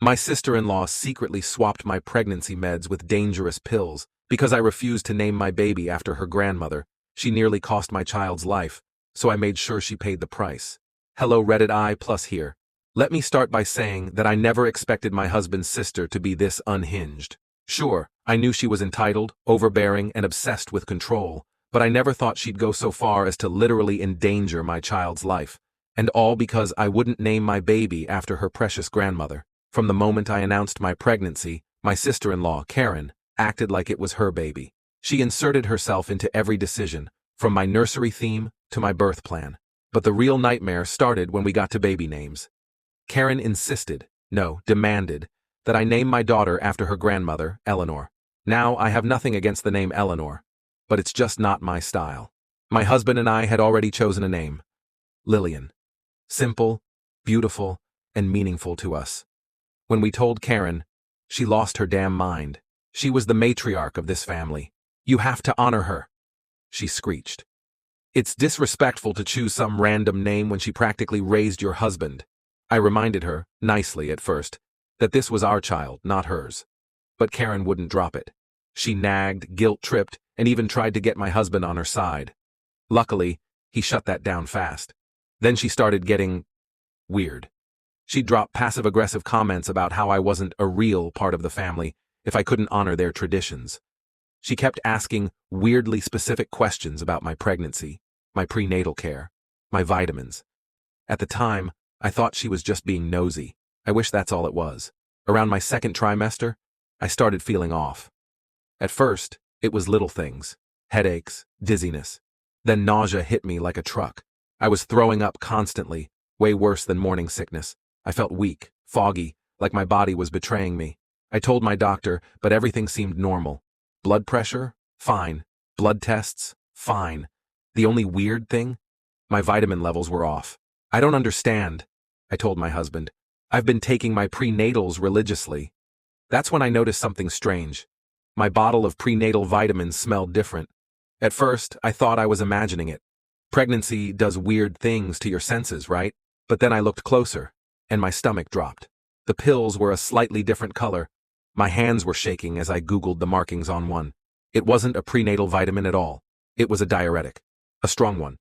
My sister-in-law secretly swapped my pregnancy meds with dangerous pills because I refused to name my baby after her grandmother. She nearly cost my child's life, so I made sure she paid the price. Hello Reddit I+ here. Let me start by saying that I never expected my husband's sister to be this unhinged. Sure, I knew she was entitled, overbearing, and obsessed with control, but I never thought she'd go so far as to literally endanger my child's life. And all because I wouldn't name my baby after her precious grandmother. From the moment I announced my pregnancy, my sister-in-law, Keren, acted like it was her baby. She inserted herself into every decision, from my nursery theme to my birth plan. But the real nightmare started when we got to baby names. Keren insisted, no, demanded, that I name my daughter after her grandmother, Eleanor. Now, I have nothing against the name Eleanor, but it's just not my style. My husband and I had already chosen a name. Lillian. Simple, beautiful, and meaningful to us. When we told Keren, she lost her damn mind. She was the matriarch of this family. You have to honor her, she screeched. It's disrespectful to choose some random name when she practically raised your husband. I reminded her, nicely at first, that this was our child, not hers. But Keren wouldn't drop it. She nagged, guilt-tripped, and even tried to get my husband on her side. Luckily, he shut that down fast. Then she started getting weird. She'd drop passive-aggressive comments about how I wasn't a real part of the family if I couldn't honor their traditions. She kept asking weirdly specific questions about my pregnancy, my prenatal care, my vitamins. At the time, I thought she was just being nosy. I wish that's all it was. Around my second trimester, I started feeling off. At first, it was little things, headaches, dizziness. Then nausea hit me like a truck. I was throwing up constantly, way worse than morning sickness. I felt weak, foggy, like my body was betraying me. I told my doctor, but everything seemed normal. Blood pressure? Fine. Blood tests? Fine. The only weird thing? My vitamin levels were off. I don't understand, I told my husband. I've been taking my prenatals religiously. That's when I noticed something strange. My bottle of prenatal vitamins smelled different. At first, I thought I was imagining it. Pregnancy does weird things to your senses, right? But then I looked closer, and my stomach dropped. The pills were a slightly different color. My hands were shaking as I Googled the markings on one. It wasn't a prenatal vitamin at all. It was a diuretic. A strong one.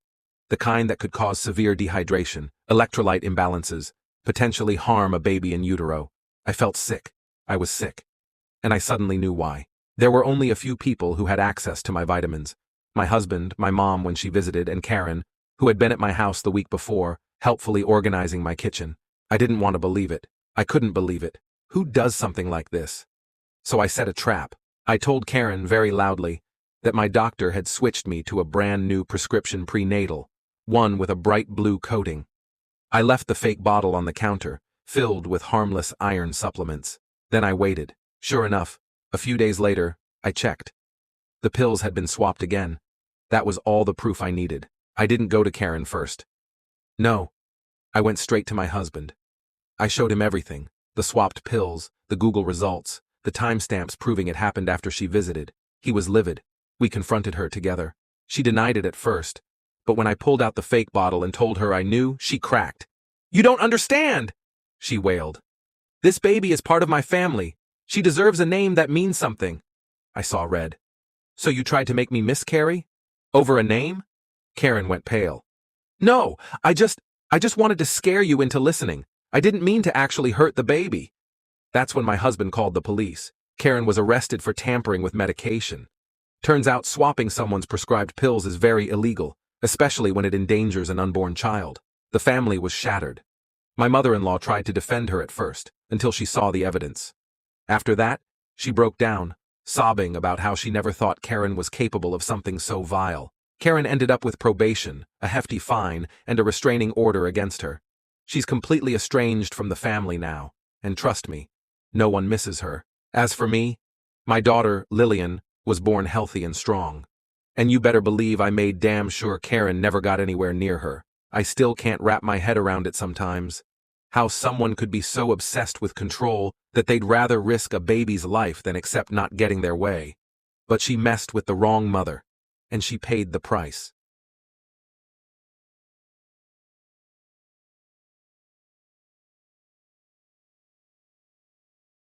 The kind that could cause severe dehydration, electrolyte imbalances, potentially harm a baby in utero. I felt sick. I was sick. And I suddenly knew why. There were only a few people who had access to my vitamins. My husband, my mom when she visited, and Keren, who had been at my house the week before, helpfully organizing my kitchen. I didn't want to believe it. I couldn't believe it. Who does something like this? So I set a trap. I told Keren very loudly that my doctor had switched me to a brand new prescription prenatal, one with a bright blue coating. I left the fake bottle on the counter, filled with harmless iron supplements. Then I waited. Sure enough, a few days later, I checked. The pills had been swapped again. That was all the proof I needed. I didn't go to Keren first. No. I went straight to my husband. I showed him everything. The swapped pills, the Google results, the timestamps proving it happened after she visited. He was livid. We confronted her together. She denied it at first, but when I pulled out the fake bottle and told her I knew, she cracked. "You don't understand!" she wailed. "This baby is part of my family. She deserves a name that means something." I saw red. "So you tried to make me miscarry? Over a name?" Keren went pale. "No, I just wanted to scare you into listening. I didn't mean to actually hurt the baby." That's when my husband called the police. Keren was arrested for tampering with medication. Turns out swapping someone's prescribed pills is very illegal, especially when it endangers an unborn child. The family was shattered. My mother-in-law tried to defend her at first, until she saw the evidence. After that, she broke down, sobbing about how she never thought Keren was capable of something so vile. Keren ended up with probation, a hefty fine, and a restraining order against her. She's completely estranged from the family now, and trust me, no one misses her. As for me, my daughter, Lillian, was born healthy and strong. And you better believe I made damn sure Keren never got anywhere near her. I still can't wrap my head around it sometimes. How someone could be so obsessed with control that they'd rather risk a baby's life than accept not getting their way. But she messed with the wrong mother, and she paid the price.